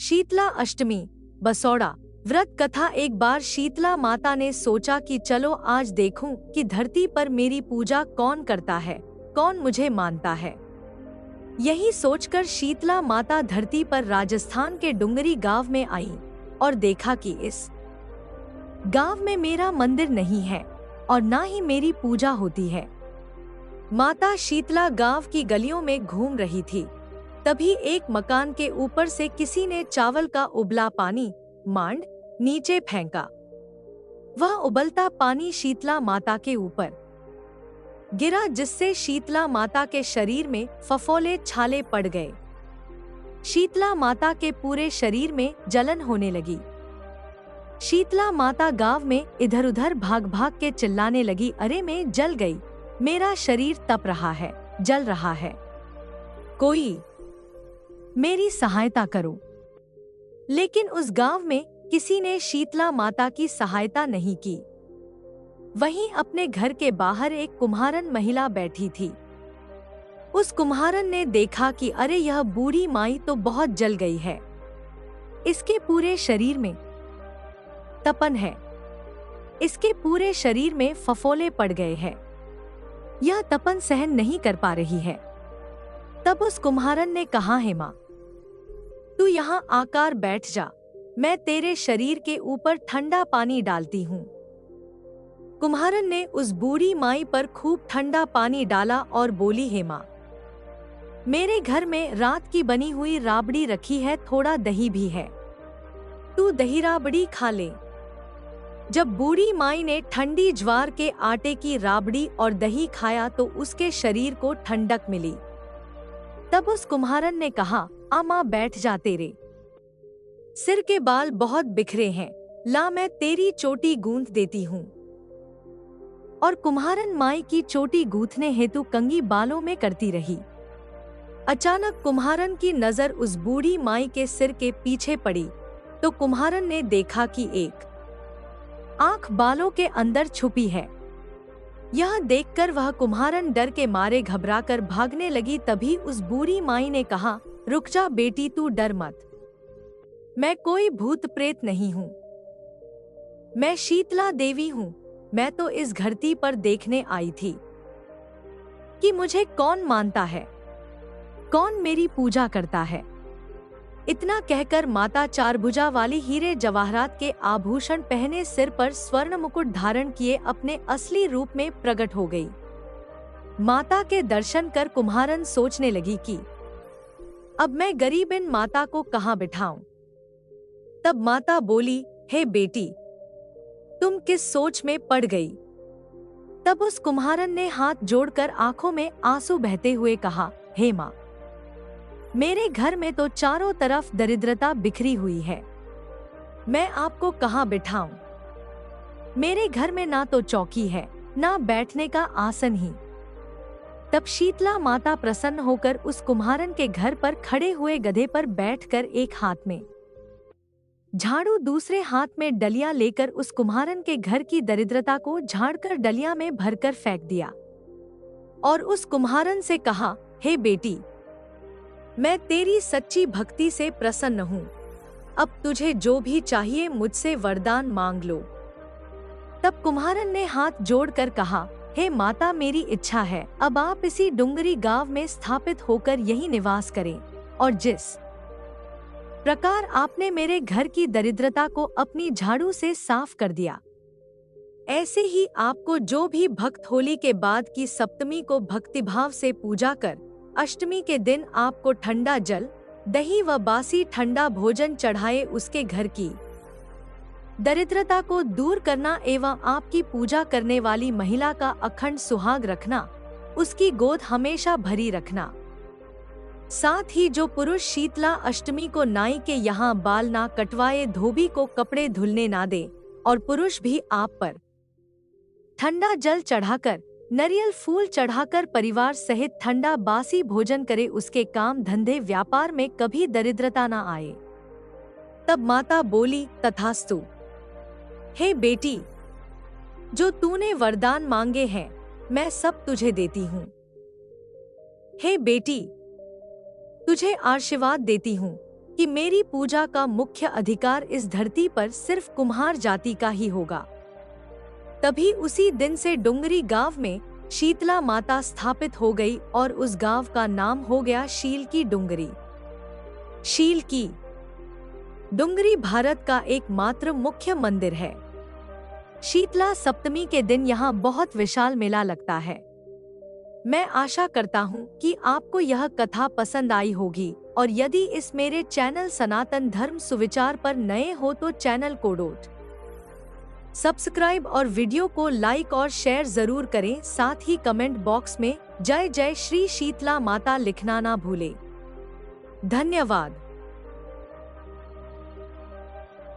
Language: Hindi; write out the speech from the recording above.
शीतला अष्टमी, बसौड़ा। व्रत कथा। एक बार शीतला माता ने सोचा कि चलो आज देखूं कि धरती पर मेरी पूजा कौन करता है, कौन मुझे मानता है। यही सोचकर शीतला माता धरती पर राजस्थान के डुंगरी गांव में आई और देखा कि इस गांव में मेरा मंदिर नहीं है और ना ही मेरी पूजा होती है। माता शीतला गांव की गलियों में घूम रही थी। तभी एक मकान के ऊपर से किसी ने चावल का उबला पानी मांड नीचे फेंका। वह उबलता पानी शीतला माता के ऊपर गिरा, जिससे शीतला माता के शरीर में फफोले छाले पड़ गए। शीतला माता के पूरे शरीर में जलन होने लगी। शीतला माता गांव में इधर उधर भाग भाग के चिल्लाने लगी, अरे मैं जल गई, मेरा शरीर तप रहा है, जल रहा है, कोई मेरी सहायता करो। लेकिन उस गांव में किसी ने शीतला माता की सहायता नहीं की। वहीं अपने घर के बाहर एक कुम्हारन महिला बैठी थी। उस कुम्हारन ने देखा कि अरे यह बूढ़ी माई तो बहुत जल गई है, इसके पूरे शरीर में तपन है, इसके पूरे शरीर में फफोले पड़ गए हैं, यह तपन सहन नहीं कर पा रही है। तब उस कुम्हारन ने कहा, हे माँ, तू यहाँ आकर बैठ जा, मैं तेरे शरीर के ऊपर ठंडा पानी डालती हूँ। कुम्हारन ने उस बूढ़ी माई पर खूब ठंडा पानी डाला और बोली, हे माँ, मेरे घर में रात की बनी हुई राबड़ी रखी है, थोड़ा दही भी है, तू दही राबड़ी खा ले। जब बूढ़ी माई ने ठंडी ज्वार के आटे की राबड़ी और दही खाया तो उसके शरीर को ठंडक मिली। तब उस कुम्हारन ने कहा, आ माँ बैठ जा, तेरे सिर के बाल बहुत बिखरे हैं, ला मैं तेरी चोटी गूंथ देती हूँ। और कुम्हारन माई की चोटी गूंथने हेतु कंघी बालों में करती रही। अचानक कुम्हारन की नजर उस बूढ़ी माई के सिर के पीछे पड़ी तो कुम्हारन ने देखा कि एक आंख बालों के अंदर छुपी है। यह देखकर वह कुम्हारन डर के मारे घबराकर भागने लगी। तभी उस बूढ़ी माई ने कहा, रुक जा बेटी, तू डर मत, मैं कोई भूत प्रेत नहीं हूँ, मैं शीतला देवी हूँ। मैं तो इस धरती पर देखने आई थी कि मुझे कौन मानता है, कौन मेरी पूजा करता है। इतना कहकर माता चारभुजा वाली हीरे जवाहरात के आभूषण पहने, सिर पर स्वर्ण मुकुट धारण किए अपने असली रूप में प्रकट हो गई। माता के दर्शन कर कुम्हारन सोचने लगी कि अब मैं गरीब इन माता को कहाँ बिठाऊं। तब माता बोली, हे बेटी, तुम किस सोच में पड़ गई। तब उस कुम्हारन ने हाथ जोड़कर आंखों में आंसू बहते हुए कहा, हे माँ, मेरे घर में तो चारों तरफ दरिद्रता बिखरी हुई है, मैं आपको कहाँ बिठाऊं। मेरे घर में ना तो चौकी है, ना बैठने का आसन ही। तब शीतला माता प्रसन्न होकर उस कुम्हारन के घर पर खड़े हुए गधे पर बैठकर एक हाथ में झाड़ू, दूसरे हाथ में डलिया लेकर उस कुम्हारन के घर की दरिद्रता को झाड़कर डलिया में भरकर फेंक दिया और उस कुम्हारन से कहा, हे बेटी, मैं तेरी सच्ची भक्ति से प्रसन्न हूँ, अब तुझे जो भी चाहिए मुझसे वरदान मांग लो। तब कुम्हारन ने हाथ जोड़कर कहा, हे माता, मेरी इच्छा है अब आप इसी डुंगरी गांव में स्थापित होकर यही निवास करें और जिस प्रकार आपने मेरे घर की दरिद्रता को अपनी झाड़ू से साफ कर दिया, ऐसे ही आपको जो भी भक्त होली के बाद की सप्तमी को भक्तिभाव से पूजा कर अष्टमी के दिन आपको ठंडा जल, दही व बासी ठंडा भोजन चढ़ाए, उसके घर की दरिद्रता को दूर करना एवं आपकी पूजा करने वाली महिला का अखंड सुहाग रखना, उसकी गोद हमेशा भरी रखना। साथ ही जो पुरुष शीतला अष्टमी को नाई के यहाँ बाल ना कटवाए, धोबी को कपड़े धुलने ना दे और पुरुष भी आप पर ठंडा जल चढ़ाकर, नारियल फूल चढ़ाकर परिवार सहित ठंडा बासी भोजन करे, उसके काम धंधे व्यापार में कभी दरिद्रता ना आए। तब माता बोली, तथास्तु। हे बेटी, जो तूने वरदान मांगे हैं मैं सब तुझे देती हूँ। हे बेटी, तुझे आशीर्वाद देती हूँ, कि मेरी पूजा का मुख्य अधिकार इस धरती पर सिर्फ कुम्हार जाति का ही होगा। तभी उसी दिन से डुंगरी गांव में शीतला माता स्थापित हो गई और उस गांव का नाम हो गया शील की डुंगरी। शील की डुंगरी भारत का एकमात्र मुख्य मंदिर है। शीतला सप्तमी के दिन यहाँ बहुत विशाल मेला लगता है। मैं आशा करता हूँ कि आपको यह कथा पसंद आई होगी और यदि इस मेरे चैनल सनातन धर्म सुविचार पर नए हो तो चैनल को सब्सक्राइब और वीडियो को लाइक और शेयर जरूर करें। साथ ही कमेंट बॉक्स में जय जय श्री शीतला माता लिखना ना भूलें। धन्यवाद।